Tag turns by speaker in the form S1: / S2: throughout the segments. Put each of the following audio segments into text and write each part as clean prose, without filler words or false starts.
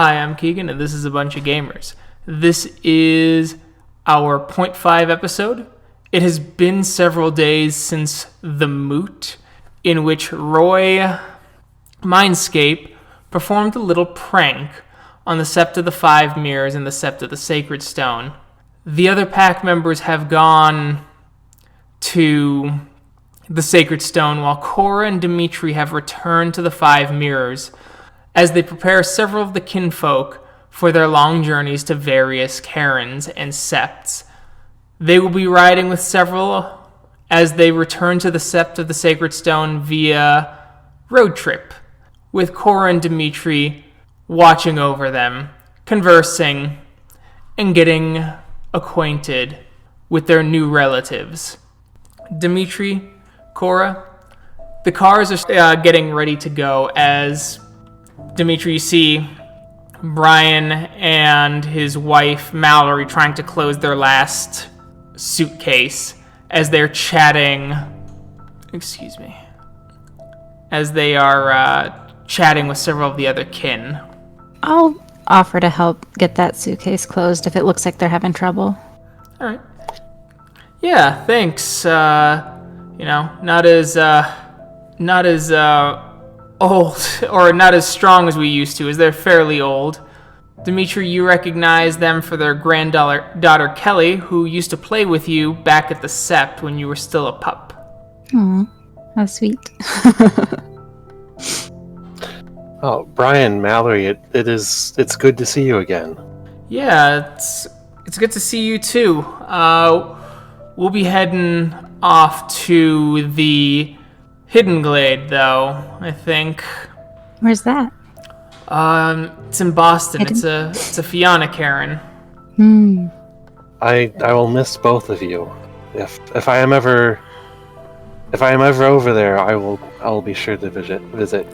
S1: Hi, I'm Keegan, and this is A Bunch of Gamers. This is our .5 episode. It has been several days since the moot, in which Roy Mindscape performed a little prank on the Sept of the Five Mirrors and the Sept of the Sacred Stone. The other pack members have gone to the Sacred Stone, while Cora and Dimitri have returned to the Five Mirrors as they prepare several of the kinfolk for their long journeys to various cairns and septs. They will be riding with several as they return to the Sept of the Sacred Stone via road trip, with Cora and Dimitri watching over them, conversing, and getting acquainted with their new relatives. Dimitri, Cora, the cars are getting ready to go as Dimitri, you see Brian and his wife Mallory trying to close their last suitcase as they're chatting. As they are chatting with several of the other kin.
S2: I'll offer to help get that suitcase closed if it looks like they're having trouble.
S1: All right. Yeah, thanks. Not as old or not as strong as we used to, as they're fairly old. Dimitri, you recognize them for their granddaughter Kelly, who used to play with you back at the Sept when you were still a pup.
S2: Aw, how sweet.
S3: Oh, Brian, Mallory, it's good to see you again.
S1: Yeah, it's good to see you too. We'll be heading off to the Hidden Glade, though, I think.
S2: Where's that?
S1: It's in Boston. It's a Fianna Cairn.
S3: I will miss both of you. If I am ever over there, I will be sure to visit.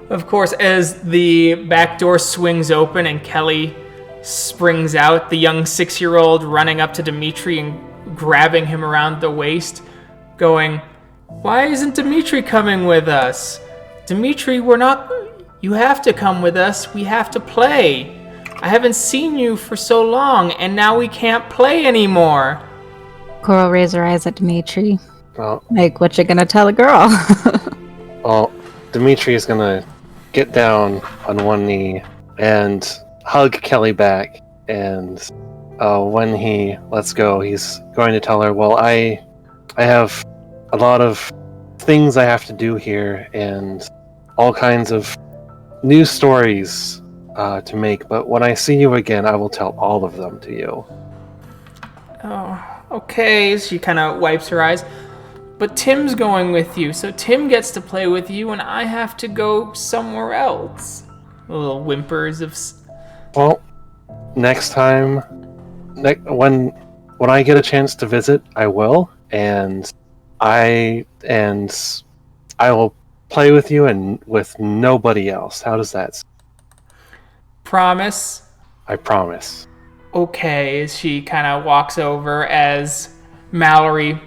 S1: Of course, as the back door swings open and Kelly springs out, the young 6-year-old running up to Dimitri and grabbing him around the waist, going, "Why isn't Dimitri coming with us? Dimitri, you have to come with us. We have to play. I haven't seen you for so long, and now we can't play anymore."
S2: Cora will raise her eyes at Dimitri.
S3: Well,
S2: Like, what you gonna tell a girl?
S3: well, Dimitri is gonna get down on one knee and hug Kelly back, and when he lets go, he's going to tell her, "Well, I have a lot of things I have to do here, and all kinds of new stories to make, but when I see you again, I will tell all of them to you."
S1: Oh, okay. She kind of wipes her eyes. "But Tim's going with you, so Tim gets to play with you, and I have to go somewhere else." Little whimpers of...
S3: Well, next time, when I get a chance to visit, I will, and I will play with you and with nobody else. How does that sound?
S1: Promise?
S3: I promise.
S1: Okay, as she kind of walks over as Mallory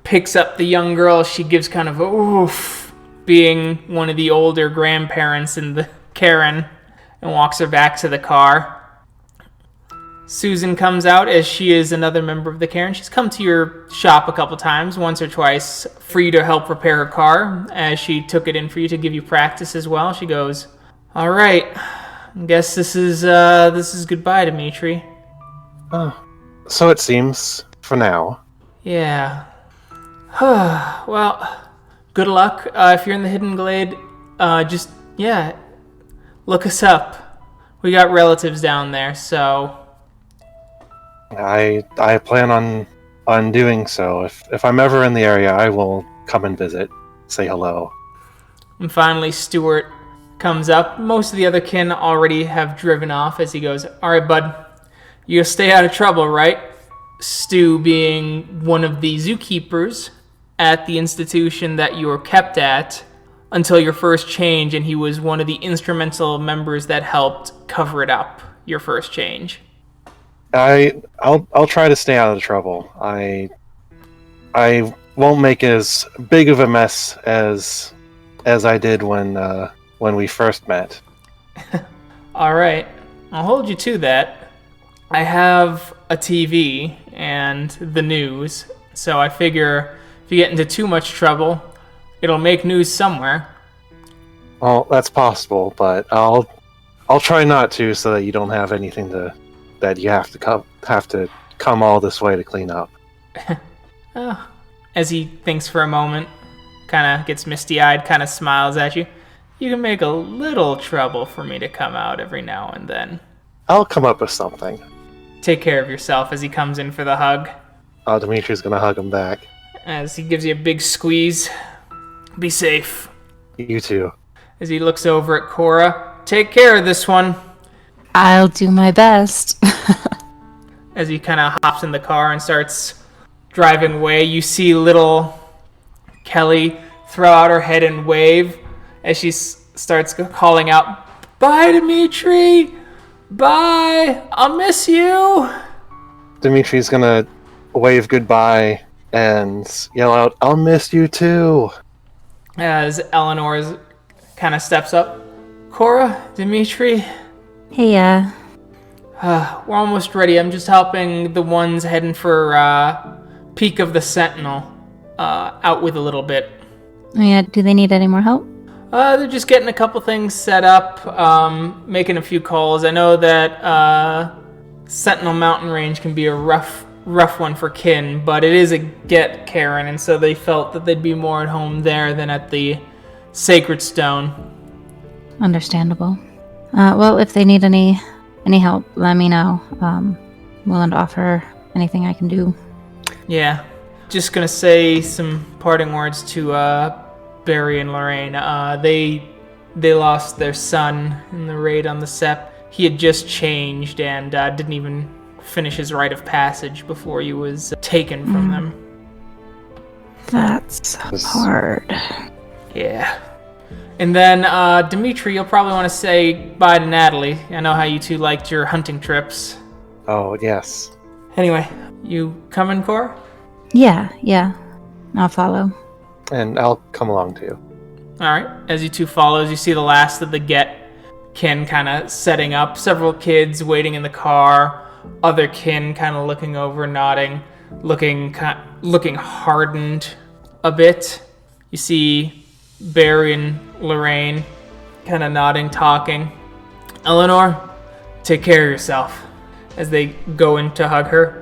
S1: picks up the young girl. She gives kind of a oof, being one of the older grandparents in the Karen, and walks her back to the car. Susan comes out, as she is another member of the Karen. She's come to your shop a couple times, once or twice, for you to help repair her car, as she took it in for you to give you practice as well. She goes, "All right, I guess this is goodbye, Dimitri."
S3: Oh, so it seems, for now.
S1: Yeah. Well, good luck. If you're in the Hidden Glade, look us up. We got relatives down there, so...
S3: I plan on doing so. If I'm ever in the area, I will come and visit, say hello.
S1: And finally, Stuart comes up. Most of the other kin already have driven off as he goes, "All right, bud, you'll stay out of trouble, right?" Stu being one of the zookeepers at the institution that you were kept at until your first change, and he was one of the instrumental members that helped cover it up, your first change.
S3: I'll try to stay out of trouble. I won't make as big of a mess as I did when we first met.
S1: All right, I'll hold you to that. I have a TV and the news, so I figure if you get into too much trouble, it'll make news somewhere.
S3: Well, that's possible, but I'll try not to, so that you don't have anything that you have to come all this way to clean up.
S1: As he thinks for a moment, kind of gets misty-eyed, kind of smiles at you. You can make a little trouble for me to come out every now and then.
S3: I'll come up with something.
S1: Take care of yourself as he comes in for the hug.
S3: Dimitri's gonna hug him back.
S1: As he gives you a big squeeze. Be safe.
S3: You too.
S1: As he looks over at Cora. Take care of this one.
S2: I'll do my best.
S1: As he kind of hops in the car and starts driving away, you see little Kelly throw out her head and wave as she starts calling out, "Bye, Dimitri! Bye! I'll miss you!"
S3: Dimitri's gonna wave goodbye and yell out, "I'll miss you too!"
S1: As Eleanor kind of steps up. "Cora, Dimitri,
S2: Hey,
S1: we're almost ready. I'm just helping the ones heading for Peak of the Sentinel out with a little bit."
S2: yeah, do they need any more help?
S1: They're just getting a couple things set up, making a few calls. I know that Sentinel Mountain Range can be a rough one for kin, but it is a get, Karen, and so they felt that they'd be more at home there than at the Sacred Stone.
S2: Understandable. Well, if they need any help, let me know. Willing to offer anything I can do.
S1: Yeah. Just gonna say some parting words to Barry and Lorraine. They lost their son in the raid on the Sept. He had just changed and didn't even finish his rite of passage before he was taken from them.
S2: That's hard.
S1: Yeah. And then, Dimitri, you'll probably want to say bye to Natalie. I know how you two liked your hunting trips.
S3: Oh, yes.
S1: Anyway, you coming, Cora?
S2: Yeah. I'll follow.
S3: And I'll come along too.
S1: Alright, as you two follows, you see the last of the Get kin kind of setting up. Several kids waiting in the car. Other kin kind of looking over, nodding, looking hardened a bit. You see Barry and Lorraine kind of nodding, talking. Eleanor, take care of yourself. As they go in to hug her.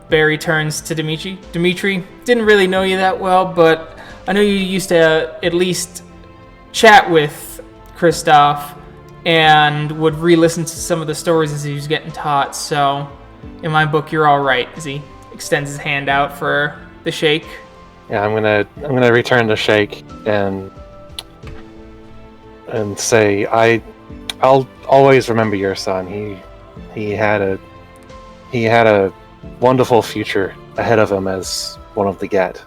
S1: Barry turns to Dimitri. Dimitri, didn't really know you that well, but I know you used to at least chat with Kristoff and would re-listen to some of the stories as he was getting taught, so in my book you're all right, as he extends his hand out for the shake.
S3: Yeah, I'm gonna return the shake and say I'll always remember your son. He had a wonderful future ahead of him as one of the Get.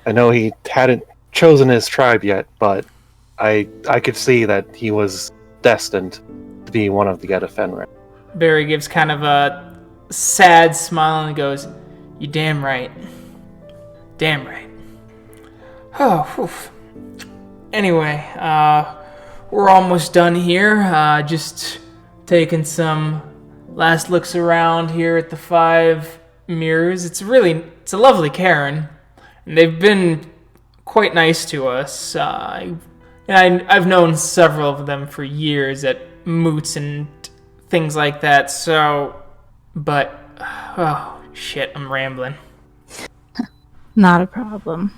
S3: I know he hadn't chosen his tribe yet, but I could see that he was destined to be one of the Get of Fenrir.
S1: Barry gives kind of a sad smile and goes, "You damn right. Damn right." Oh, whew. Anyway, we're almost done here. Just taking some last looks around here at the 5 mirrors. It's a lovely cairn, and they've been quite nice to us. I've known several of them for years at moots and things like that. But oh shit, I'm rambling.
S2: Not a problem.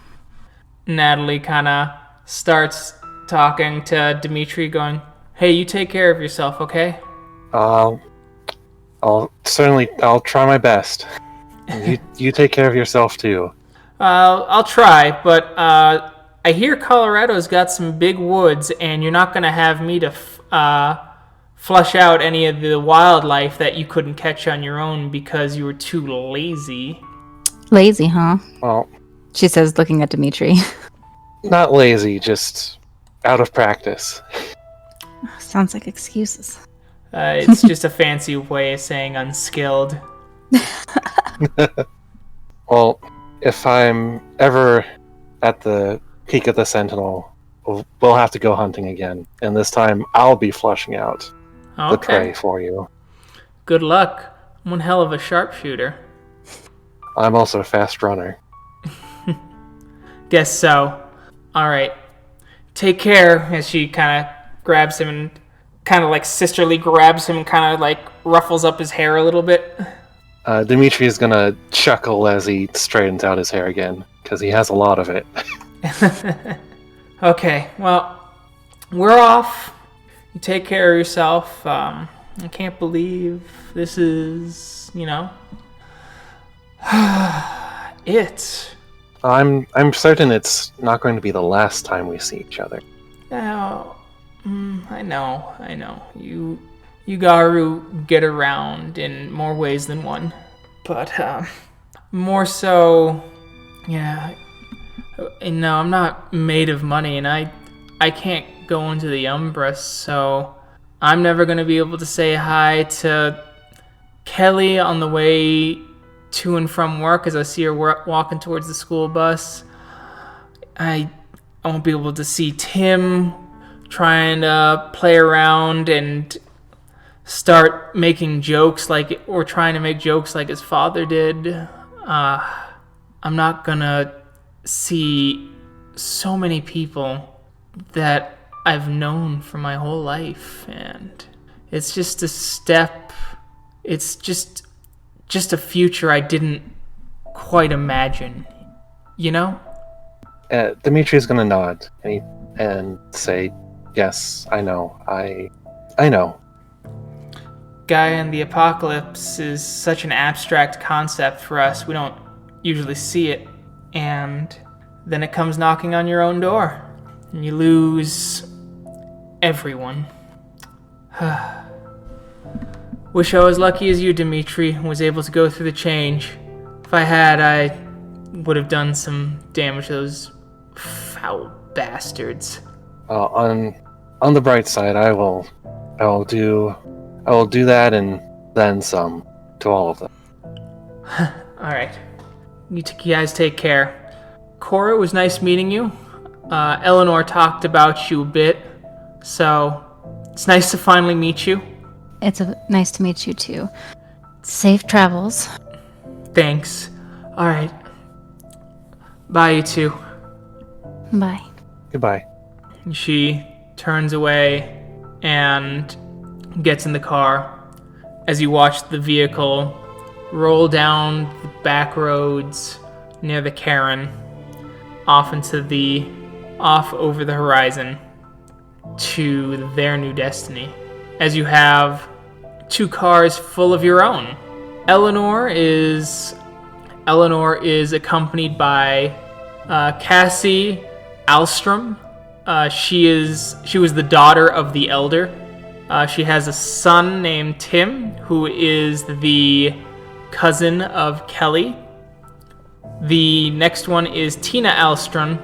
S1: Natalie kind of starts talking to Dimitri, going, "Hey, you take care of yourself, okay?"
S3: I'll try my best. You take care of yourself too.
S1: I'll try, but I hear Colorado's got some big woods, and you're not gonna have me to flush out any of the wildlife that you couldn't catch on your own because you were too lazy.
S2: Lazy, huh?
S3: Well,
S2: She says, looking at Dimitri.
S3: not lazy, just out of practice.
S2: Sounds like excuses.
S1: It's just a fancy way of saying unskilled.
S3: Well, if I'm ever at the Peak of the Sentinel, we'll have to go hunting again, and this time I'll be flushing out the prey for you.
S1: Good luck. I'm one hell of a sharpshooter.
S3: I'm also a fast runner.
S1: Guess so. Alright. Take care, as she kind of grabs him and kind of like sisterly grabs him and kind of like ruffles up his hair a little bit.
S3: Dimitri is gonna chuckle as he straightens out his hair again, because he has a lot of it.
S1: Okay, well, we're off. You take care of yourself. I can't believe this is, it.
S3: I'm certain it's not going to be the last time we see each other.
S1: Now, I know. You Garu get around in more ways than one. But, more so, yeah, I'm not made of money, and I can't go into the Umbra, so I'm never going to be able to say hi to Kelly on the way to and from work as I see her walking towards the school bus. I won't be able to see Tim trying to play around and start making jokes or trying to make jokes like his father did. I'm not gonna see so many people that I've known for my whole life, and it's just a step. It's just a future I didn't quite imagine,
S3: Dimitri's gonna nod and say, "Yes, I know. I know."
S1: Gaia and the Apocalypse is such an abstract concept for us. We don't usually see it, and then it comes knocking on your own door, and you lose everyone. Wish I was lucky as you, Dimitri, and was able to go through the change. If I had, I would have done some damage to those foul bastards.
S3: On the bright side, I will do that and then some to all of them.
S1: Alright. You guys take care. Cora, it was nice meeting you. Eleanor talked about you a bit, so it's nice to finally meet you.
S2: It's nice to meet you too. Safe travels.
S1: Thanks. Alright. Bye, you two.
S2: Bye.
S3: Goodbye.
S1: She turns away and gets in the car as you watch the vehicle roll down the back roads near the cairn off over the horizon to their new destiny, as you have 2 cars full of your own. Eleanor is accompanied by Cassie Alstrom. She was the daughter of the elder. She has a son named Tim, who is the cousin of Kelly. The next one is Tina Alstrom,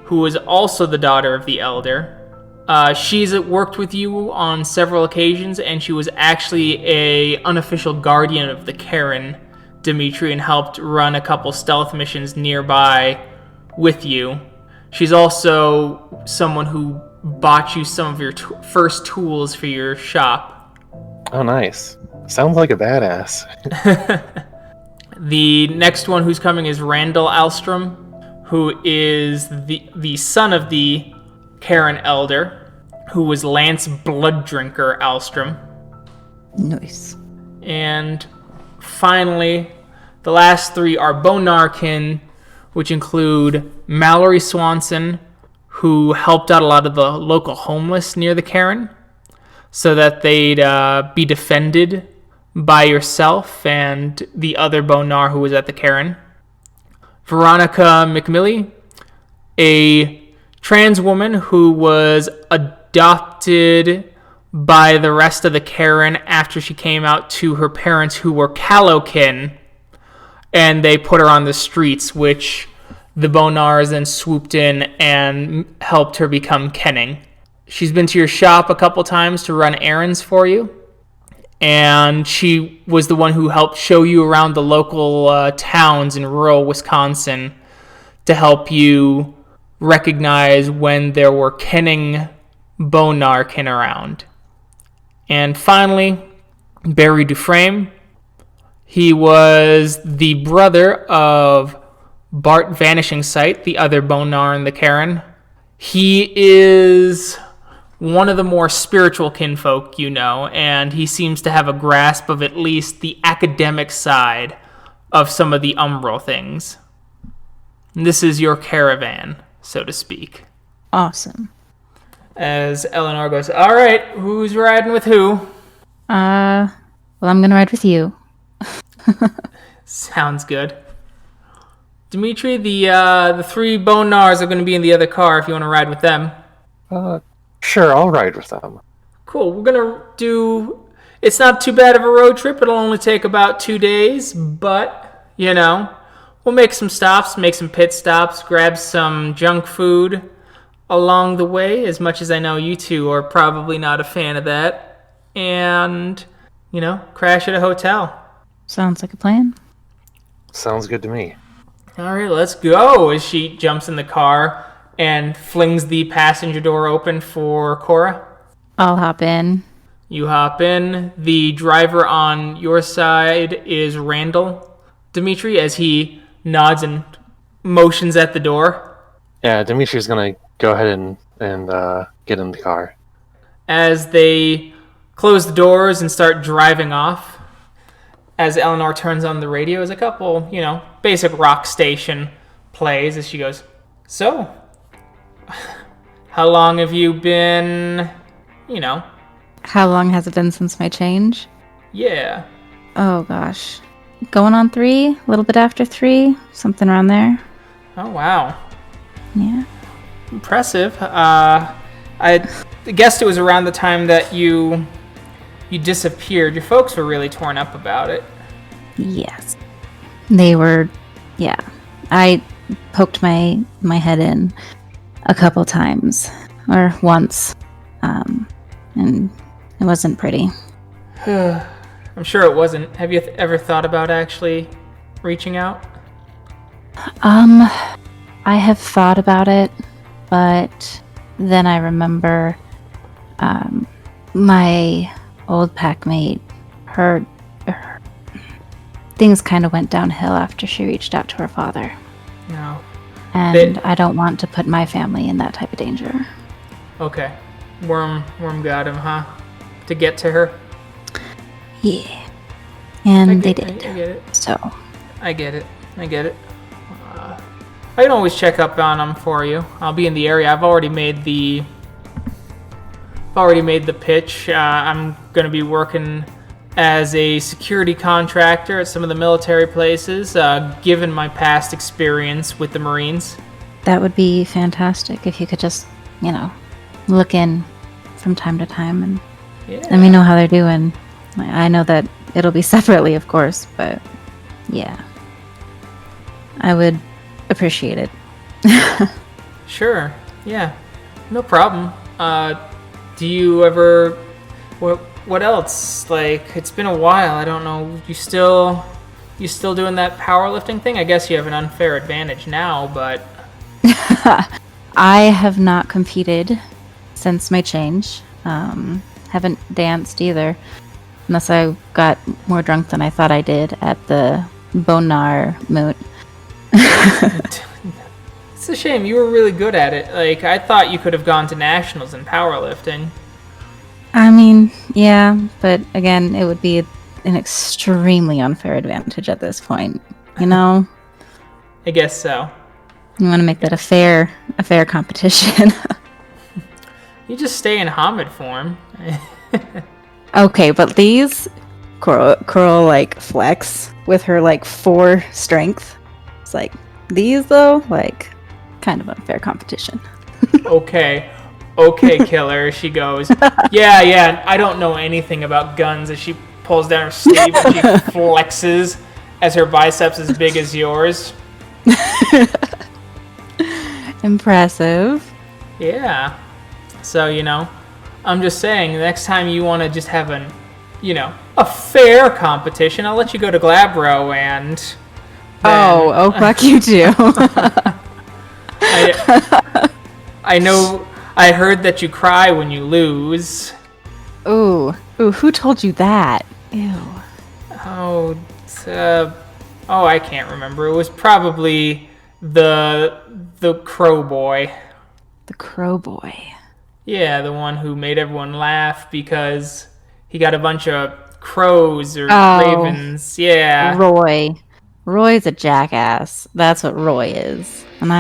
S1: who is also the daughter of the elder. She's worked with you on several occasions, and she was actually a unofficial guardian of the Karen, Dimitri, and helped run a couple stealth missions nearby with you. She's also someone who bought you some of your first tools for your shop.
S3: Oh, nice. Sounds like a badass.
S1: The next one who's coming is Randall Alstrom, who is the son of the Karen Elder, who was Lance Blooddrinker Alstrom.
S2: Nice.
S1: And finally, the last 3 are Bonarkin, which include Mallory Swanson, who helped out a lot of the local homeless near the cairn so that they'd be defended by yourself and the other Bonar who was at the cairn. Veronica Mcmillie, a trans woman who was adopted by the rest of the cairn after she came out to her parents, who were Calokin, and they put her on the streets, which the Bonars then swooped in and helped her become Kenning. She's been to your shop a couple times to run errands for you, and she was the one who helped show you around the local towns in rural Wisconsin to help you recognize when there were kenning Bonarkin around. And finally, Barry Duframe. He was the brother of Bart Vanishing Sight, the other Bonar in the Cairn. He is one of the more spiritual kinfolk you know, and he seems to have a grasp of at least the academic side of some of the umbral things. And this is your caravan, so to speak.
S2: Awesome.
S1: As Eleanor goes, all right, who's riding with who?
S2: Well, I'm going to ride with you.
S1: Sounds good. Dimitri, the 3 Bonars are going to be in the other car if you want to ride with them.
S3: Sure, I'll ride with them.
S1: Cool, we're going to do... It's not too bad of a road trip. It'll only take about 2 days, but, you know, we'll make some stops, make some pit stops, grab some junk food along the way, as much as I know you two are probably not a fan of that, and, you know, crash at a hotel.
S2: Sounds like a plan.
S3: Sounds good to me.
S1: All right, let's go, as she jumps in the car and flings the passenger door open for Cora.
S2: I'll hop in.
S1: You hop in. The driver on your side is Randall, Dimitri, as he nods and motions at the door.
S3: Yeah, Dimitri's gonna go ahead and get in the car.
S1: As they close the doors and start driving off, as Eleanor turns on the radio, as a couple, you know, basic rock station plays, as she goes, so, how long have you been, you know?
S2: How long has it been since my change?
S1: Yeah.
S2: Oh, gosh. Going on 3? A little bit after 3? Something around there.
S1: Oh, wow.
S2: Yeah.
S1: Impressive. I guessed it was around the time that you disappeared. Your folks were really torn up about it.
S2: Yes. They were, yeah. I poked my head in a couple times. Or once. And it wasn't pretty.
S1: I'm sure it wasn't. Have you ever thought about actually reaching out?
S2: I have thought about it, but then I remember my old packmate, her things kind of went downhill after she reached out to her father.
S1: No.
S2: And I don't want to put my family in that type of danger.
S1: Okay. Worm got him, huh? To get to her?
S2: Yeah. And they did.
S1: I get it.
S2: So.
S1: I get it. I can always check up on them for you. I'll be in the area. I've already made the pitch. I'm going to be working as a security contractor at some of the military places, given my past experience with the Marines.
S2: That would be fantastic if you could just, you know, look in from time to time and let me know how they're doing. I know that it'll be separately, of course, but yeah. I would appreciate it.
S1: Sure. Yeah. No problem. Do you ever... What else? Like, it's been a while. I don't know. You still doing that powerlifting thing? I guess you have an unfair advantage now, but...
S2: I have not competed since my change. Haven't danced either. Unless I got more drunk than I thought I did at the Bonar moot.
S1: It's a shame. You were really good at it. Like, I thought you could have gone to nationals in powerlifting.
S2: I mean, yeah, but again, it would be an extremely unfair advantage at this point. You know?
S1: I guess so.
S2: You want to make that a fair competition.
S1: You just stay in Hamid form.
S2: Okay, but these Cora like flex with her like 4 strength. It's like these though, like kind of unfair competition.
S1: Okay, killer. She goes, yeah, I don't know anything about guns, as she pulls down her sleeve and she flexes as her biceps as big as yours.
S2: Impressive.
S1: Yeah. So, you know, I'm just saying, next time you want to just have a fair competition, I'll let you go to Glabro and...
S2: Oh, fuck you too.
S1: I know. I heard that you cry when you lose.
S2: Ooh, who told you that? Ew.
S1: Oh, I can't remember. It was probably the crow boy.
S2: The crow boy.
S1: Yeah, the one who made everyone laugh because he got a bunch of crows or ravens. Yeah.
S2: Roy's a jackass. That's what Roy is. And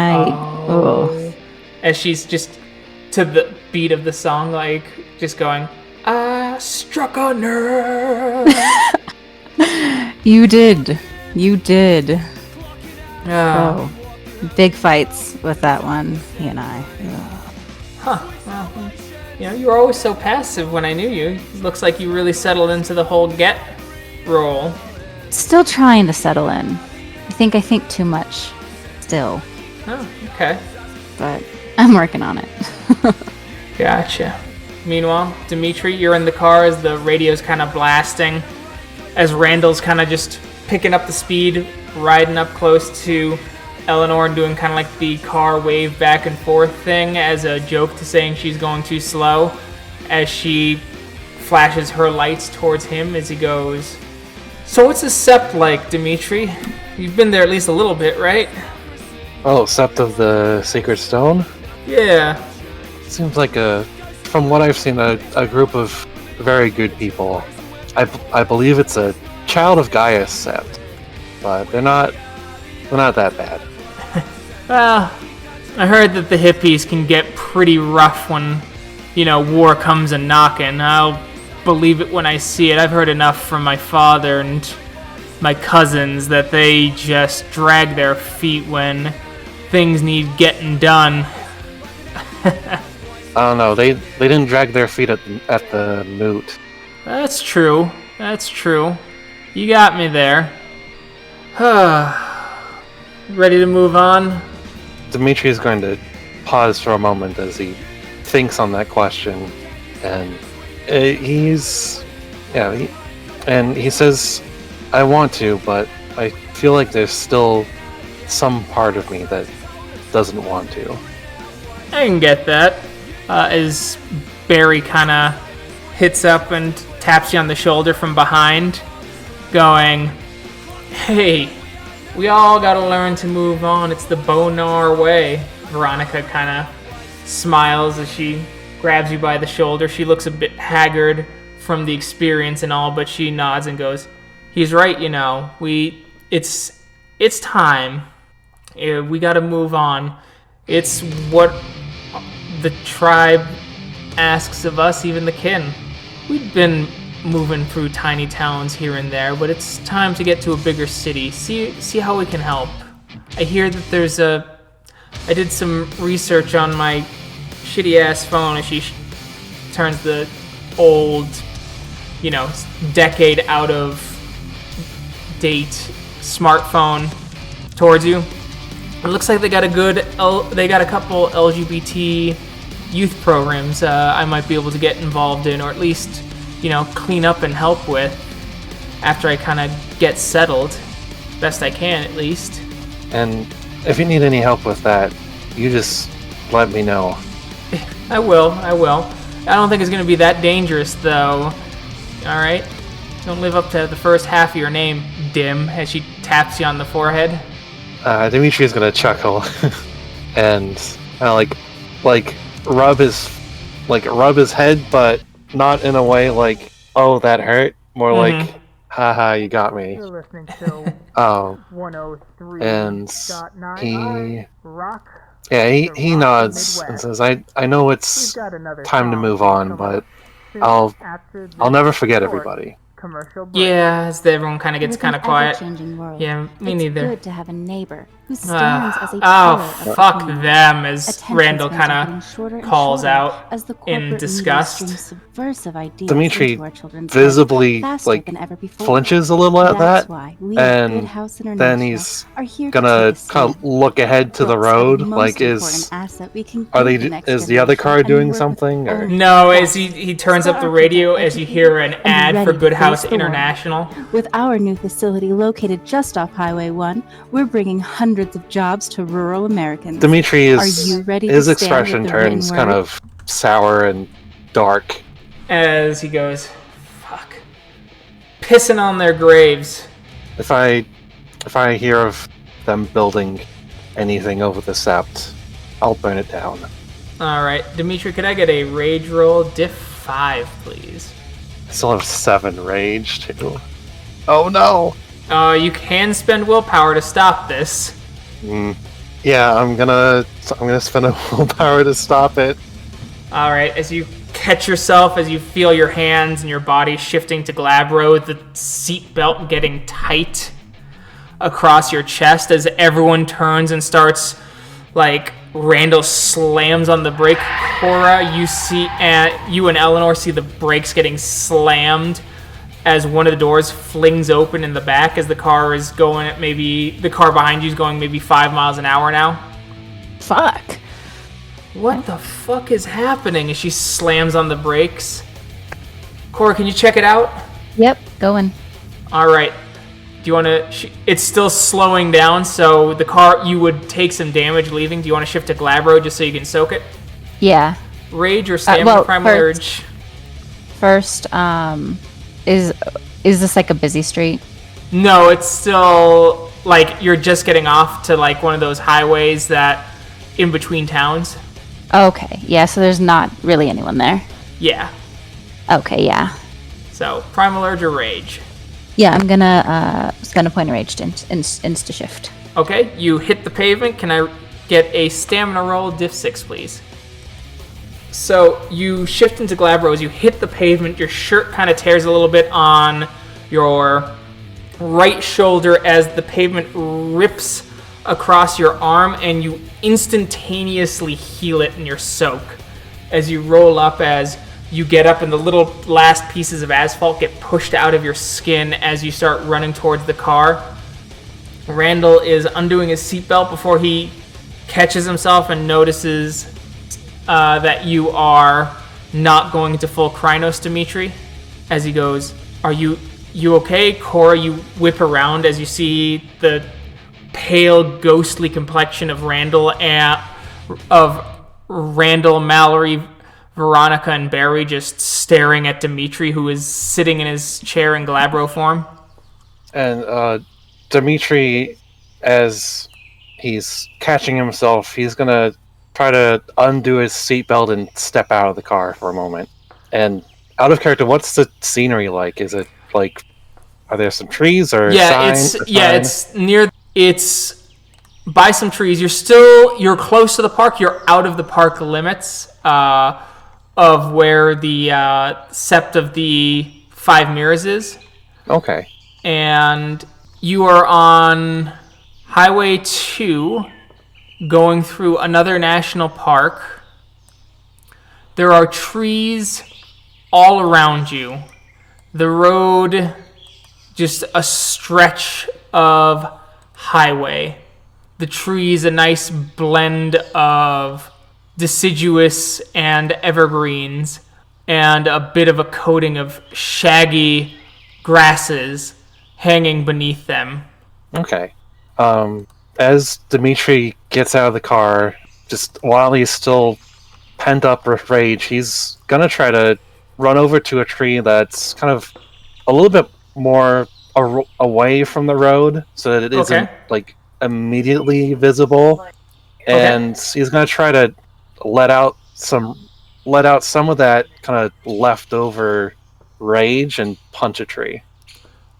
S1: As she's just to the beat of the song, like just going, I struck a nerve.
S2: You did.
S1: Oh.
S2: Big fights with that one, he and I.
S1: Huh. Well, you were always so passive when I knew you. Looks like you really settled into the whole get role.
S2: Still trying to settle in. I think too much. Still.
S1: Oh, okay.
S2: But I'm working on it.
S1: Gotcha. Meanwhile, Dimitri, you're in the car as the radio's kind of blasting, as Randall's kind of just picking up the speed, riding up close to Eleanor and doing kind of like the car wave back and forth thing as a joke to saying she's going too slow, as she flashes her lights towards him as he goes, "So what's this Sept like, Dimitri? You've been there at least a little bit, right?"
S3: Oh, Sept of the Sacred Stone?
S1: Yeah.
S3: Seems like from what I've seen, a group of very good people. I believe it's a child of Gaius Sept, but they're not that bad.
S1: Well, I heard that the hippies can get pretty rough when, war comes a-knockin'. I'll believe it when I see it. I've heard enough from my father and my cousins that they just drag their feet when things need getting done.
S3: I don't know. They didn't drag their feet at the moot.
S1: That's true. You got me there. Ready to move on?
S3: Dimitri is going to pause for a moment as he thinks on that question, and he says, "I want to, but I feel like there's still some part of me that doesn't want to."
S1: I can get that. As Barry kind of hits up and taps you on the shoulder from behind, going, "Hey, we all gotta learn to move on. It's the Bonar way." Veronica kind of smiles as she grabs you by the shoulder. She looks a bit haggard from the experience and all, but she nods and goes, "He's right, it's time. We gotta move on. It's what the tribe asks of us, even the kin. We've been moving through tiny towns here and there, but it's time to get to a bigger city. See how we can help. I hear that I did some research on my shitty-ass phone," as she turns the old, decade out of date smartphone towards you. It looks like they got a couple LGBT youth programs I might be able to get involved in, or at least, clean up and help with after I kind of get settled. Best I can, at least.
S3: And if you need any help with that, you just let me know.
S1: I will. I don't think it's going to be that dangerous, though. Alright? Don't live up to the first half of your name, Dim, as she taps you on the forehead.
S3: Dimitri is gonna chuckle and rub his head, but not in a way like, "Oh, that hurt." More like, "Haha, you got me."
S1: You're listening to
S3: and he nods and says, "I know it's time to move on, but I'll never forget everybody."
S1: Yeah, as everyone kind of gets kind of quiet.
S2: World,
S1: Yeah, me neither.
S2: It's good to have a neighbor who stands as a
S1: fuck them, as Randall kind of calls out in disgust.
S3: Dimitri visibly flinches a little at that, and then he's gonna kind of look ahead to the road, like is the other car doing something? Or?
S1: No, as he turns up the radio as you hear an ad for Good House International.
S2: With our new facility located just off Highway 1, we're bringing hundreds
S4: hundreds of jobs to rural Americans.
S3: Dimitri
S4: Are you ready to
S3: his
S4: stand
S3: expression
S4: with the written
S3: turns kind
S4: word?
S3: of sour and dark.
S1: As he goes, fuck. Pissing on their graves.
S3: If I hear of them building anything over the Sept, I'll burn it down.
S1: Alright, Dimitri, could I get a rage roll? Diff 5, please.
S3: I still have 7 rage, too. Oh no!
S1: You can spend willpower to stop this.
S3: Yeah, I'm gonna spend a willpower to stop it.
S1: Alright, as you catch yourself, as you feel your hands and your body shifting to Glabro, the seatbelt getting tight across your chest as everyone turns and starts, like, Randall slams on the brake. Cora, you and Eleanor see the brakes getting slammed as one of the doors flings open in the back as the car is going at the car behind you is going maybe 5 miles an hour now.
S2: Fuck.
S1: What the fuck is happening as she slams on the brakes? Cora, can you check it out?
S2: Yep, going.
S1: Alright. Do you want to... It's still slowing down, so the car, you would take some damage leaving. Do you want to shift to Glabro just so you can soak it?
S2: Yeah.
S1: Rage or stamina primal urge?
S2: First, is this like a busy street?
S1: No, it's still, like, you're just getting off to, like, one of those highways that in between towns.
S2: Okay, yeah, so there's not really anyone there.
S1: Yeah.
S2: Okay, yeah.
S1: So, primal urge or rage?
S2: Yeah, I'm gonna spend a point of rage to insta shift.
S1: Okay, you hit the pavement. Can I get a stamina roll, diff 6, please? So, you shift into Glabro. As you hit the pavement, your shirt kind of tears a little bit on your right shoulder as the pavement rips across your arm, and you instantaneously heal it in your soak. As you roll up, as you get up and the little last pieces of asphalt get pushed out of your skin as you start running towards the car. Randall is undoing his seatbelt before he catches himself and notices that you are not going into full Krynos, Dimitri. As he goes, are you okay? Cora, you whip around as you see the pale, ghostly complexion of Randall, Mallory, Veronica, and Barry just staring at Dimitri, who is sitting in his chair in Glabro form.
S3: And Dimitri, as he's catching himself, he's gonna try to undo his seatbelt and step out of the car for a moment. And out of character, what's the scenery like? Is it like, are there some trees or signs?
S1: It's by some trees. You're close to the park. You're out of the park limits of where the Sept of the Five Mirrors is.
S3: Okay.
S1: And you are on Highway 2 going through another national park. There are trees all around you. The road, just a stretch of highway. The trees, a nice blend of deciduous and evergreens, and a bit of a coating of shaggy grasses hanging beneath them.
S3: Okay. As Dimitri gets out of the car, just while he's still pent up with rage, he's gonna try to run over to a tree that's kind of a little bit more away from the road, so that it isn't like immediately visible. And he's gonna try to let out some of that kind of leftover rage and punch a tree.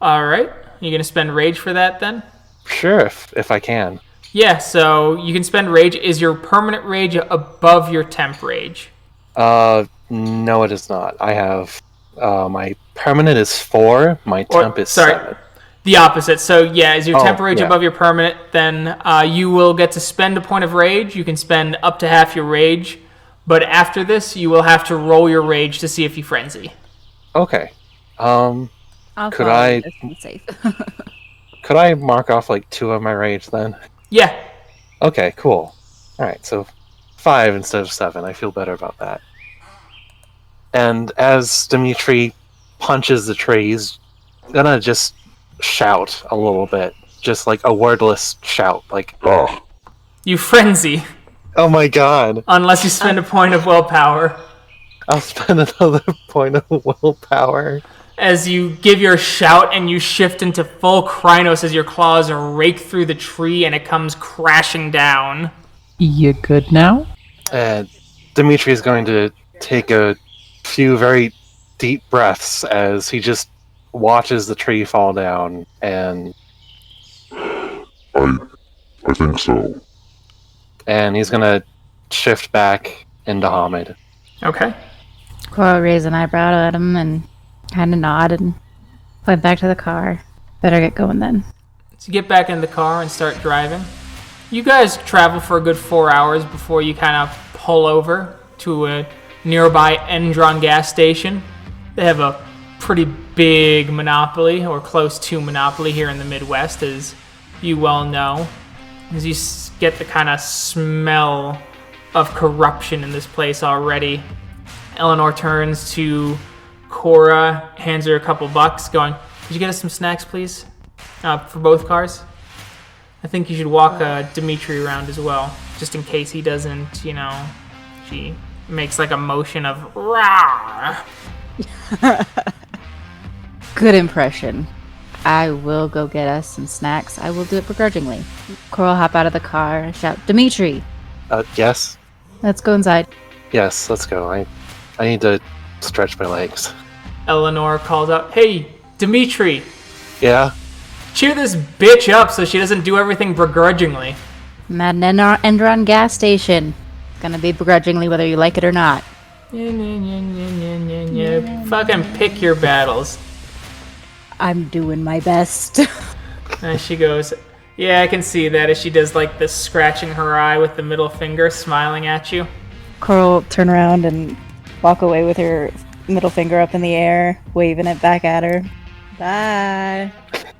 S1: All right, you gonna spend rage for that then?
S3: Sure, if I can.
S1: Yeah, so you can spend rage. Is your permanent rage above your temp rage?
S3: No, it is not. I have my permanent is 4, my temp is 7.
S1: The opposite. So yeah, is your temp rage above your permanent? Then you will get to spend a point of rage. You can spend up to half your rage, but after this, you will have to roll your rage to see if you frenzy.
S3: Okay.
S2: Could I? Safe.
S3: Could I mark off like 2 of my rage then?
S1: Yeah.
S3: Okay, cool. Alright, so 5 instead of 7. I feel better about that. And as Dimitri punches the tree, he's gonna just shout a little bit. just like a wordless shout, like,
S5: Ah,
S1: You frenzy,
S3: oh my god,
S1: unless you spend a point of willpower.
S3: I'll spend another point of willpower.
S1: As you give your shout and you shift into full Krynos as your claws rake through the tree and it comes crashing down.
S6: You good now?
S3: And Dimitri is going to take a few very deep breaths as he just watches the tree fall down, and
S5: I think so.
S3: he's gonna shift back into Hamid.
S1: Okay.
S2: Cora raised an eyebrow at him and kind of nod and went back to the car. Better get going then.
S1: So you get back in the car and start driving. You guys travel for a good 4 hours before you kind of pull over to a nearby Endron gas station. They have a pretty big monopoly, or close to monopoly, here in the Midwest, as you well know. As you get the kind of smell of corruption in this place already. Eleanor turns to Cora, hands her a couple bucks, going, "Could you get us some snacks, please? For both cars? I think you should walk Dimitri around as well, just in case he doesn't, She makes like a motion of, rah!
S2: Good impression. I will go get us some snacks. I will do it begrudgingly. Cora will hop out of the car and shout, Dimitri,
S3: Yes?
S2: let's go inside.
S3: Yes, let's go. I need to stretch my legs.
S1: Eleanor calls out, "Hey, Dimitri,
S3: Yeah?
S1: cheer this bitch up so she doesn't do everything begrudgingly."
S2: I'm at an Endron gas station. It's gonna be begrudgingly whether you like it or not.
S1: Fucking pick your battles.
S2: I'm doing my best.
S1: And she goes, "Yeah, I can see that," as she does like this scratching her eye with the middle finger, smiling at you.
S2: Cora will turn around and walk away with her middle finger up in the air, waving it back at her. Bye.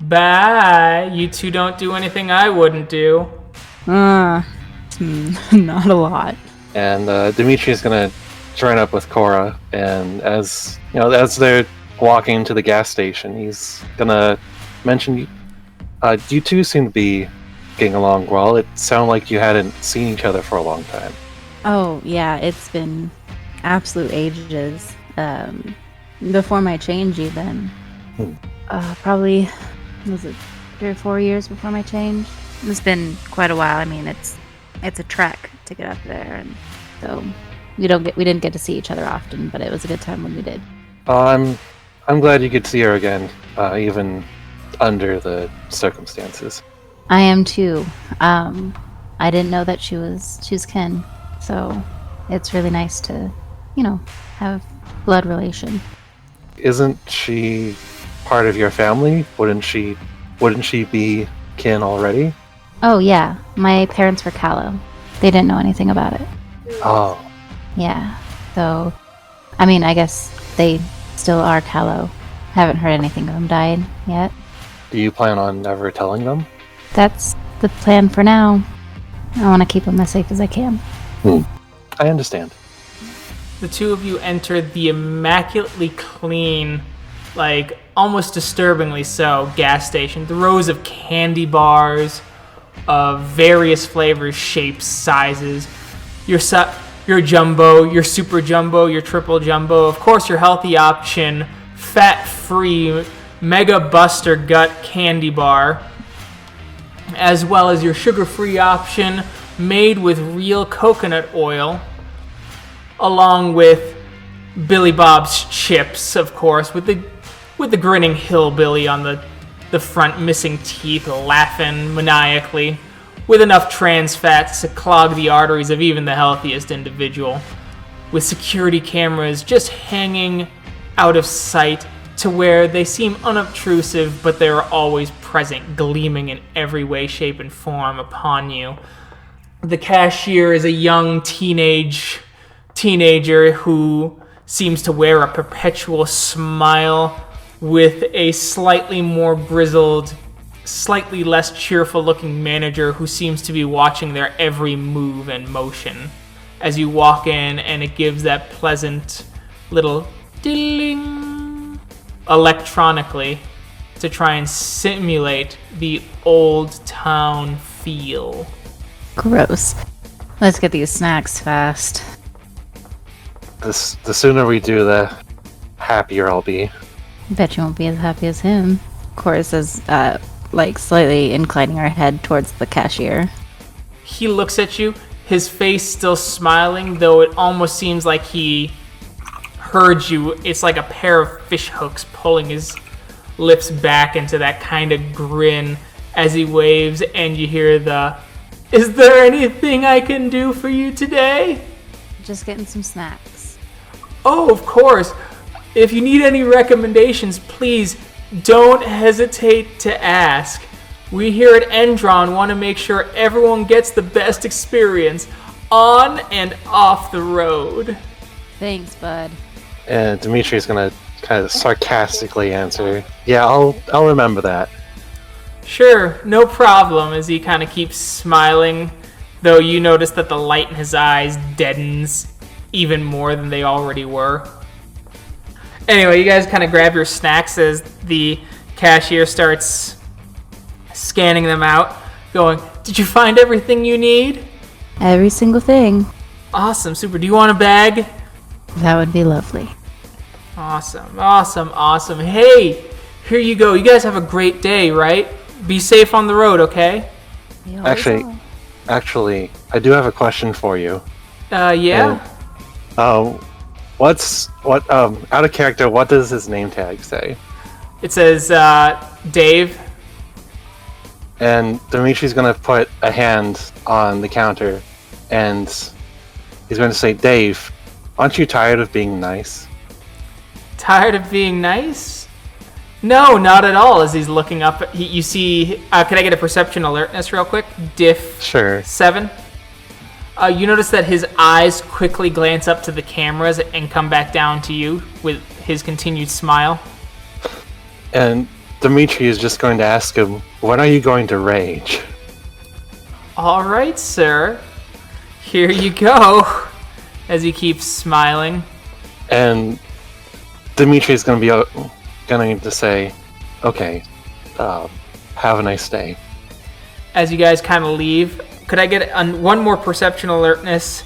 S1: Bye. You two don't do anything I wouldn't do.
S2: Not a lot.
S3: And Dimitri is gonna join up with Cora, and as they're walking to the gas station, he's gonna mention, you two seem to be getting along well. It sounded like you hadn't seen each other for a long time.
S2: Oh, yeah, it's been absolute ages. Before my change, even. Probably, was it 3 or 4 years before my change? It's been quite a while. I mean, it's a trek to get up there, and so we didn't get to see each other often, but it was a good time when we did.
S3: I'm glad you could see her again, even under the circumstances.
S2: I am too. I didn't know that she was kin, so it's really nice to, have blood relation.
S3: Isn't she part of your family? Wouldn't she be kin already?
S2: Oh yeah, my parents were callow. They didn't know anything about it.
S3: Oh,
S2: Yeah, so, I mean, I guess they still are callow. Haven't heard anything of them dying yet.
S3: do you plan on never telling them?
S2: That's the plan for now. I want to keep them as safe as I can.
S3: I understand.
S1: The two of you enter the immaculately clean, like almost disturbingly so, gas station. The rows of candy bars of various flavors, shapes, sizes. Your jumbo, your super jumbo, your triple jumbo. Of course, your healthy option, fat-free, Mega Buster Gut candy bar. As well as your sugar-free option, made with real coconut oil. Along with Billy Bob's chips, of course, with the grinning hillbilly on the front, missing teeth, laughing maniacally, with enough trans fats to clog the arteries of even the healthiest individual, with security cameras just hanging out of sight to where they seem unobtrusive, but they are always present, gleaming in every way, shape, and form upon you. The cashier is a young teenager who seems to wear a perpetual smile, with a slightly more grizzled, slightly less cheerful looking manager who seems to be watching their every move and motion as you walk in, and it gives that pleasant little ding electronically to try and simulate the old town feel.
S2: Gross. Let's get these snacks fast.
S3: The sooner we do, the happier I'll be.
S2: Bet you won't be as happy as him. Cora says, slightly inclining her head towards the cashier.
S1: He looks at you, his face still smiling, though it almost seems like he heard you. It's like a pair of fish hooks pulling his lips back into that kind of grin as he waves, and you hear the, "Is there anything I can do for you today?"
S2: Just getting some snacks.
S1: Oh, of course. If you need any recommendations, please don't hesitate to ask. We here at Endron want to make sure everyone gets the best experience on and off the road.
S2: Thanks, bud.
S3: And Dimitri's gonna kind of sarcastically answer, "Yeah, I'll remember that."
S1: Sure, no problem, as he kind of keeps smiling, though you notice that the light in his eyes deadens even more than they already were. Anyway, you guys kind of grab your snacks as the cashier starts scanning them out, going, "Did you find everything you need?"
S2: Every single thing.
S1: Awesome, super. Do you want a bag?
S2: That would be lovely.
S1: Awesome. Hey, here you go. You guys have a great day, right? Be safe on the road, okay?
S2: We always
S3: Actually, I do have a question for you.
S1: Yeah?
S3: Out of character, what does his name tag say?
S1: It says, Dave.
S3: And Dimitri's gonna put a hand on the counter, and he's going to say, "Dave, aren't you tired of being nice?"
S1: Tired of being nice? No, not at all, as he's looking up. You see, can I get a perception alertness real quick? Diff
S3: Sure.
S1: 7. You notice that his eyes quickly glance up to the cameras and come back down to you with his continued smile.
S3: And Dimitri is just going to ask him, "When are you going to rage?"
S1: All right, sir. Here you go. As he keeps smiling.
S3: And Dimitri's going to say, "Okay, have a nice day."
S1: As you guys kind of leave, could I get one more perception alertness?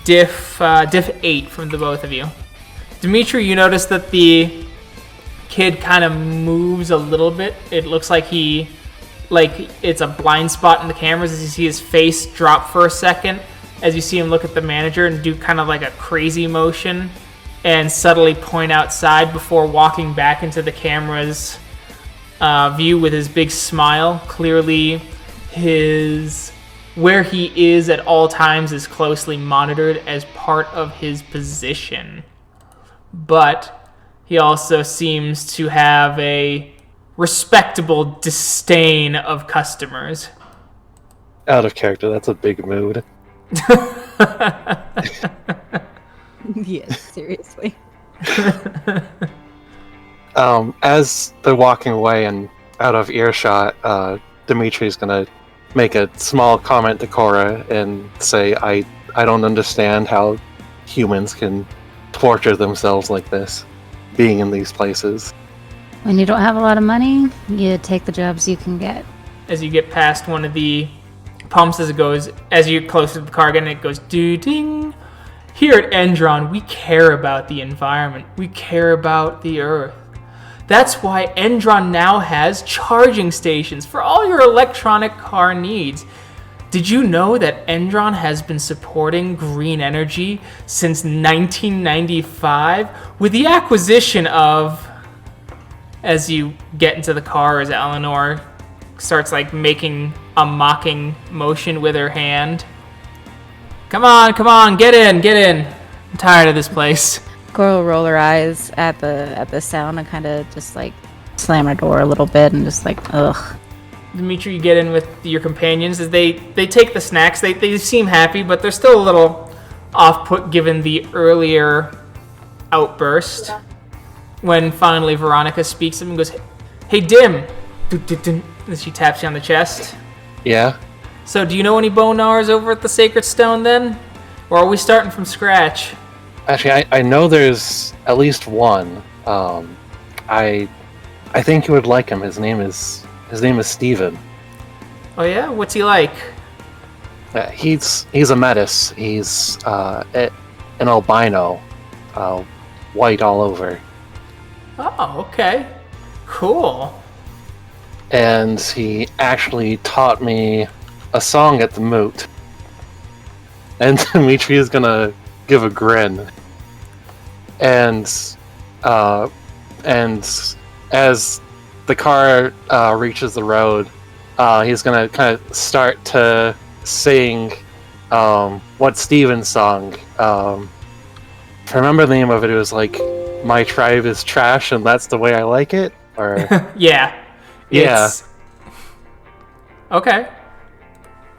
S1: Diff 8 from the both of you. Dimitri, you notice that the kid kind of moves a little bit. It looks like it's a blind spot in the cameras as you see his face drop for a second, as you see him look at the manager and do kind of like a crazy motion and subtly point outside before walking back into the camera's view with his big smile. Clearly, where he is at all times is closely monitored as part of his position. But he also seems to have a respectable disdain of customers.
S3: Out of character, that's a big mood.
S4: Yes, seriously.
S3: As they're walking away and out of earshot, Dimitri's gonna make a small comment to Cora and say, I don't understand how humans can torture themselves like this, being in these places.
S2: When you don't have a lot of money, you take the jobs you can get.
S1: As you get past one of the pumps, as you're close to the car again, it goes doo-ding. Here at Endron, we care about the environment. We care about the Earth. That's why Endron now has charging stations for all your electronic car needs. Did you know that Endron has been supporting green energy since 1995 with the acquisition of... As you get into the car, as Eleanor starts making a mocking motion with her hand. Come on, get in. I'm tired of this place.
S2: Cora will roll her eyes at the sound and kind of just slam her door a little bit and just ugh.
S1: Dimitri, you get in with your companions as they take the snacks. They seem happy, but they're still a little off-put given the earlier outburst. When finally Veronica speaks and goes, "Hey, Dim!" As she taps you on the chest.
S3: Yeah?
S1: So, do you know any Bonars over at the Sacred Stone then? Or are we starting from scratch?
S3: Actually, I know there's at least one. I I think you would like him. His name is Steven.
S1: Oh yeah? What's he like?
S3: He's a metis. He's an albino, white all over.
S1: Oh, okay. Cool.
S3: And he actually taught me a song at the moot. And Dimitri is gonna give a grin. And as the car reaches the road, he's gonna kind of start to sing what Steven's song. If I remember the name of it, it was like "My Tribe is Trash and That's the Way I Like It." Or
S1: Yeah. Okay.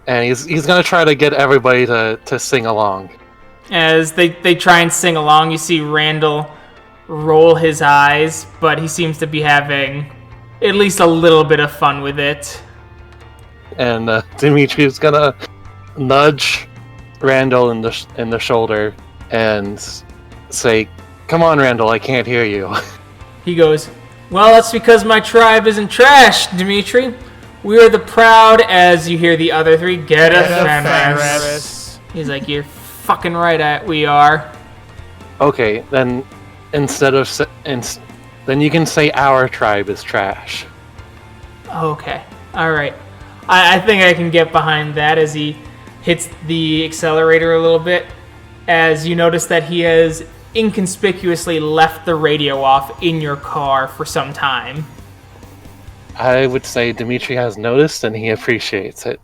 S3: And he's gonna try to get everybody to sing along.
S1: As they try and sing along, you see Randall roll his eyes, but he seems to be having at least a little bit of fun with it.
S3: And Dimitri's gonna nudge Randall in the shoulder and say, "Come on, Randall, I can't hear you."
S1: He goes, "Well, that's because my tribe isn't trash, Dimitri. We are the proud," as you hear the other three, "get a Fenris." He's like, "You're fucking right, we are."
S3: Okay, then instead of then you can say our tribe is trash.
S1: Okay, all right. I think I can get behind that as he hits the accelerator a little bit, as you notice that he has inconspicuously left the radio off in your car for some time.
S3: I would say Dimitri has noticed and he appreciates it.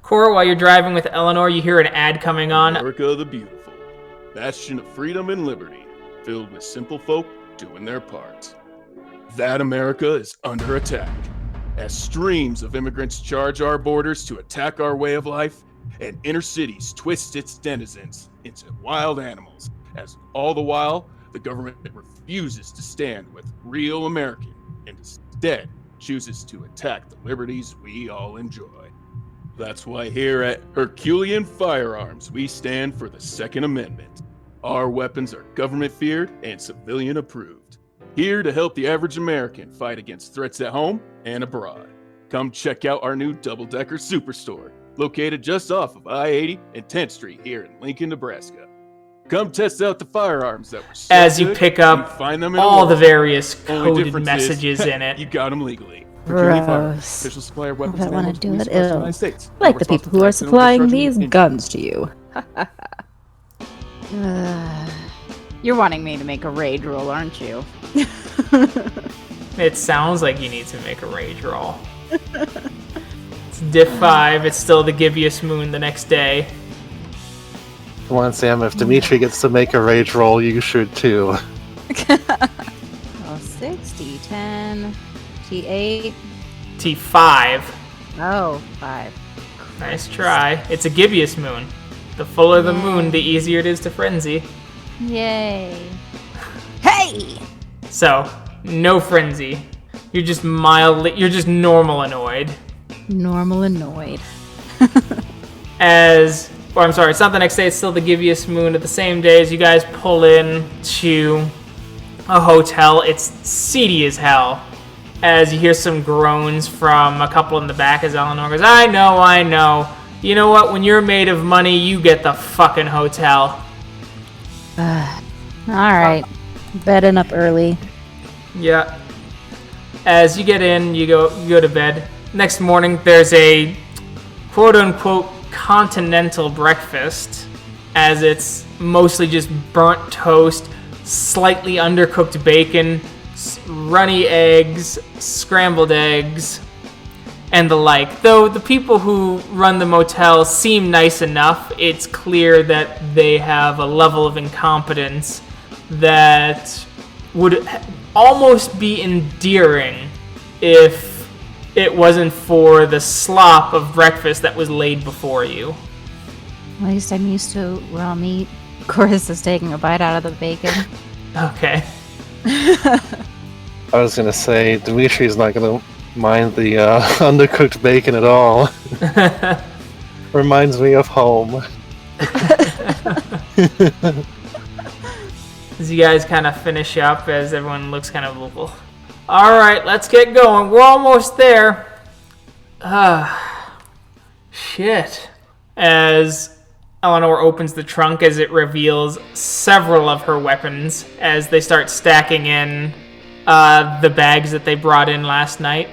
S1: Cora, while you're driving with Eleanor, you hear an ad coming on.
S7: America the Beautiful, bastion of freedom and liberty, filled with simple folk doing their part. That America is under attack, as streams of immigrants charge our borders to attack our way of life, and inner cities twist its denizens into wild animals, as all the while, the government refuses to stand with real American, and instead chooses to attack the liberties we all enjoy. That's why here at Herculean Firearms, we stand for the Second Amendment. Our weapons are government-feared and civilian-approved. Here to help the average American fight against threats at home and abroad. Come check out our new double-decker superstore, located just off of I-80 and 10th Street here in Lincoln, Nebraska. Come test out the firearms that were so
S1: as you
S7: good,
S1: pick up
S7: you find them in
S1: all
S7: a
S1: the
S7: world.
S1: various
S7: Only
S1: coded
S7: difference
S1: messages
S7: is,
S1: in it.
S7: You got them legally.
S2: Gross.
S7: Official supplier of weapons
S2: I
S7: and
S2: want
S7: ammo
S2: to
S7: to
S2: do
S7: police
S2: it
S7: across the
S2: ill.
S7: United States.
S2: Like
S7: No
S2: the people who are
S7: responsible
S2: supplying
S7: tax,
S2: these
S7: no
S2: guns to you.
S4: You're wanting me to make a rage roll, aren't you?
S1: It sounds like you need to make a rage roll. It's diff 5. It's still the Gibeus moon the next day.
S3: Come on, Sam, if Dimitri gets to make a rage roll, you should too.
S4: Oh, 6, D10, T8.
S1: T5.
S4: Oh, 5.
S1: Nice try. It's a Gibeus moon. The fuller the moon, the easier it is to frenzy.
S4: Yay. Hey!
S1: So, no frenzy. You're just normal annoyed.
S2: Normal annoyed.
S1: It's not the next day, it's still the Gibeus moon. At the same day as you guys pull in to a hotel, it's seedy as hell. As you hear some groans from a couple in the back as Eleanor goes, I know. You know what? When you're made of money, you get the fucking hotel.
S2: Alright. Bedding up early.
S1: Yeah. As you get in, you go to bed. Next morning, there's a quote-unquote continental breakfast, as it's mostly just burnt toast, slightly undercooked bacon, runny eggs, scrambled eggs, and the like. Though the people who run the motel seem nice enough, it's clear that they have a level of incompetence that would almost be endearing if it wasn't for the slop of breakfast that was laid before you.
S2: At least I'm used to raw meat. Cora's is taking a bite out of the bacon.
S1: Okay.
S3: I was gonna say, Dimitri's not gonna mind the undercooked bacon at all. Reminds me of home.
S1: As you guys kind of finish up, as everyone looks kind of Alright, let's get going. We're almost there. Shit. As Eleanor opens the trunk as it reveals several of her weapons as they start stacking in the bags that they brought in last night.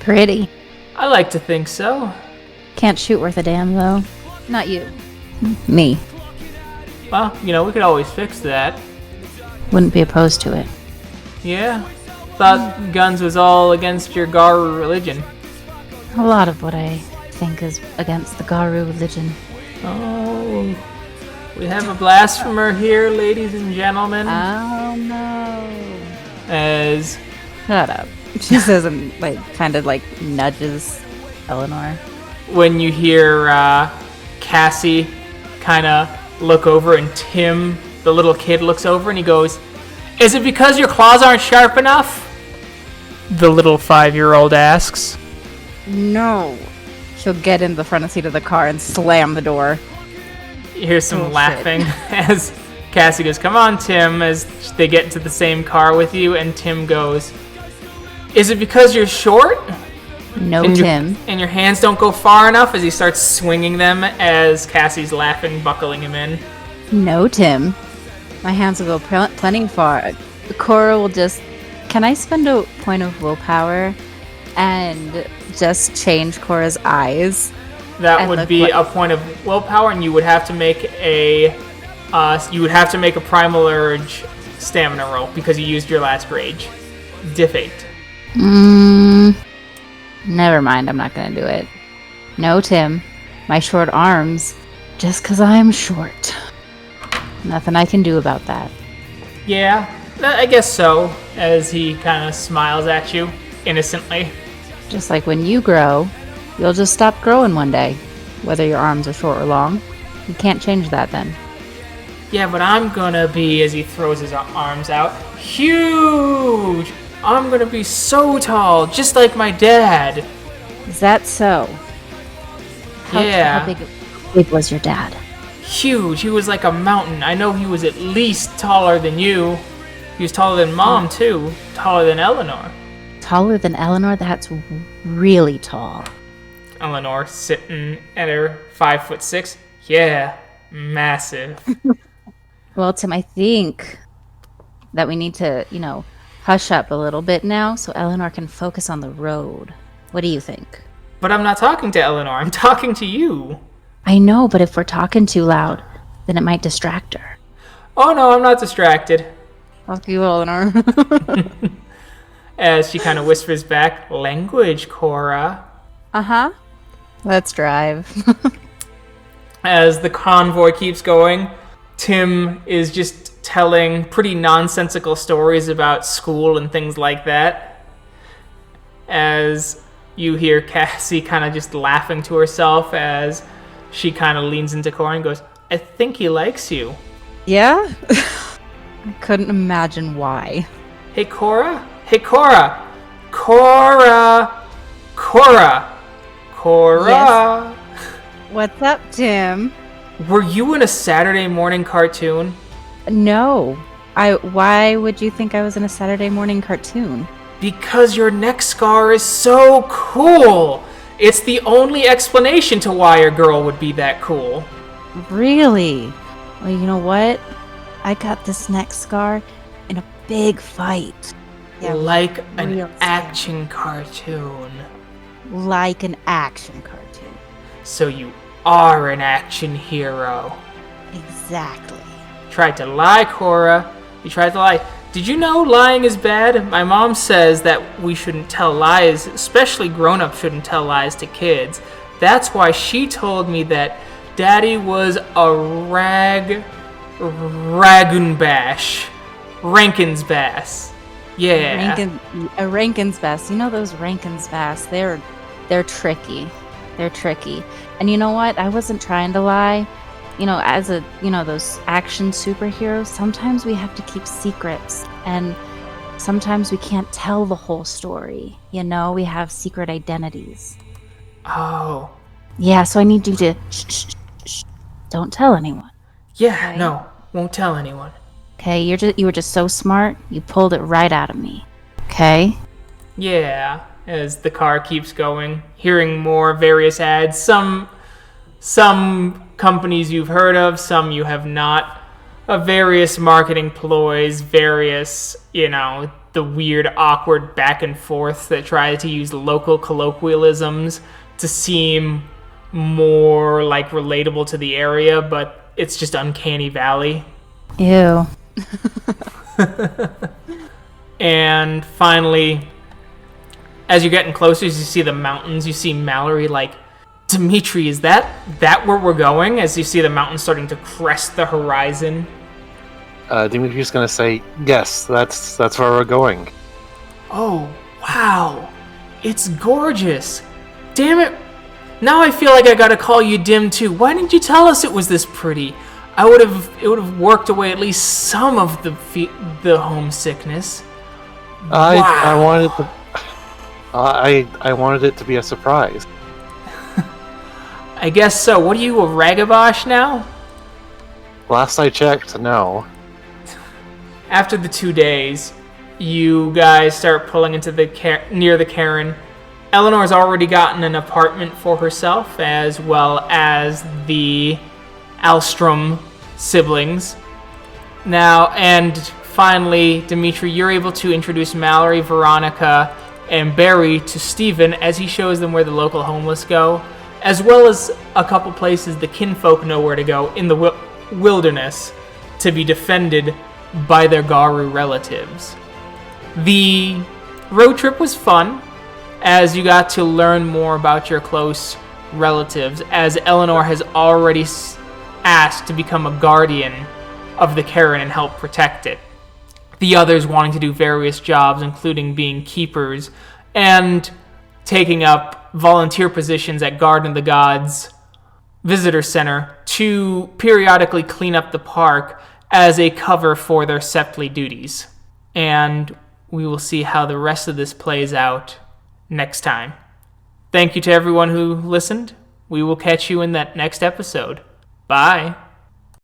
S2: Pretty.
S1: I like to think so.
S2: Can't shoot worth a damn, though.
S4: Not you.
S2: Me.
S1: Well, we could always fix that.
S2: Wouldn't be opposed to it.
S1: Yeah? Thought guns was all against your Garu religion.
S2: A lot of what I think is against the Garu religion.
S1: Oh, we have a blasphemer here, ladies and gentlemen.
S4: Oh no.
S1: As
S2: Shut up. She says and kind of nudges Eleanor.
S1: When you hear Cassie kind of look over and Tim, the little kid, looks over and he goes, "Is it because your claws aren't sharp enough?" The little 5-year-old asks.
S4: No. She'll get in the front seat of the car and slam the door.
S1: You hear some
S4: Oh,
S1: laughing as Cassie goes, "Come on, Tim," as they get into the same car with you, and Tim goes, "Is it because you're short?
S2: No,
S1: and
S2: Tim.
S1: And your hands don't go far enough?" As he starts swinging them as Cassie's laughing, buckling him in.
S2: No, Tim. My hands will go plenty far. Cora will just... Can I spend a point of willpower and just change Cora's eyes?
S1: That
S2: And
S1: would
S2: look
S1: be
S2: like-
S1: a point of willpower, and you would have to make a primal urge stamina roll because you used your last rage. Diff 8.
S2: Never mind, I'm not gonna do it. No, Tim. My short arms. Just 'cause I'm short. Nothing I can do about that.
S1: Yeah, I guess so. As he kind of smiles at you innocently.
S2: Just like when you grow, you'll just stop growing one day. Whether your arms are short or long. You can't change that then.
S1: Yeah, but I'm gonna be, as he throws his arms out, huge! I'm gonna be so tall, just like my dad.
S2: Is that so?
S1: Yeah.
S2: How big was your dad?
S1: Huge. He was like a mountain. I know he was at least taller than you. He was taller than Mom, too. Taller than Eleanor.
S2: Taller than Eleanor? That's really tall.
S1: Eleanor sitting at her 5'6". Yeah, massive.
S2: Well, Tim, I think that we need to, hush up a little bit now so Eleanor can focus on the road. What do you think?
S1: But I'm not talking to Eleanor. I'm talking to you.
S2: I know, but if we're talking too loud, then it might distract her.
S1: Oh, no, I'm not distracted.
S2: Fuck you, Eleanor.
S1: As she kind of whispers back, "Language, Cora."
S4: Uh-huh. Let's drive.
S1: As the convoy keeps going, Tim is just telling pretty nonsensical stories about school and things like that. As you hear Cassie kind of just laughing to herself as she kind of leans into Cora and goes, "I think he likes you."
S4: Yeah? I couldn't imagine why.
S1: Hey, Cora? Hey, Cora! Cora! Cora! Cora!
S4: Yes? What's up, Tim?
S1: Were you in a Saturday morning cartoon?
S2: No. Why would you think I was in a Saturday morning cartoon?
S1: Because your neck scar is so cool! It's the only explanation to why a girl would be that cool.
S2: Really? Well, you know what? I got this neck scar in a big fight. Yeah,
S1: Like an
S2: real
S1: action cartoon.
S2: like an action cartoon.
S1: So you are an action hero.
S2: Exactly.
S1: Tried to lie, Cora. You tried to lie. Did you know lying is bad? My mom says that we shouldn't tell lies, especially grown-ups shouldn't tell lies to kids. That's why she told me that Daddy was a Ragunbash. Rankin's Bass. Yeah.
S2: A Rankin's Bass. You know those Rankin's Bass? They're tricky. They're tricky. And you know what? I wasn't trying to lie. As those action superheroes, sometimes we have to keep secrets. And sometimes we can't tell the whole story. We have secret identities.
S1: Oh.
S2: Yeah, so I need you to shh. Don't tell anyone.
S1: Yeah,
S2: Okay.
S1: no. Won't tell anyone.
S2: Okay, you were just so smart. You pulled it right out of me. Okay.
S1: Yeah, as the car keeps going, hearing more various ads. Some companies you've heard of, some you have not. Various marketing ploys, various, the weird, awkward back and forth that try to use local colloquialisms to seem more like relatable to the area, but it's just uncanny valley.
S2: Ew.
S1: And finally, as you're getting closer, as you see the mountains, you see Mallory like, Dimitri, is that where we're going? As you see the mountains starting to crest the horizon.
S3: Dimitri's gonna say, yes, that's where we're going.
S1: Oh, wow. It's gorgeous. Damn it. Now I feel like I gotta call you Dim too. Why didn't you tell us it was this pretty? It would have worked away at least some of the homesickness.
S3: I wanted it to be a surprise.
S1: I guess so. What are you, a Ragabosh now?
S3: Last I checked, no.
S1: After the 2 days, you guys start pulling into near the cairn. Eleanor's already gotten an apartment for herself, as well as the Alstrom siblings. Now, and finally, Dimitri, you're able to introduce Mallory, Veronica, and Barry to Stephen as he shows them where the local homeless go, as well as a couple places the kinfolk know where to go in the wilderness to be defended by their Garu relatives. The road trip was fun, as you got to learn more about your close relatives, as Eleanor has already asked to become a guardian of the cairn and help protect it. The others wanting to do various jobs, including being keepers and taking up volunteer positions at Garden of the Gods Visitor Center to periodically clean up the park as a cover for their Septly duties. And we will see how the rest of this plays out next time. Thank you to everyone who listened. We will catch you in that next episode. Bye.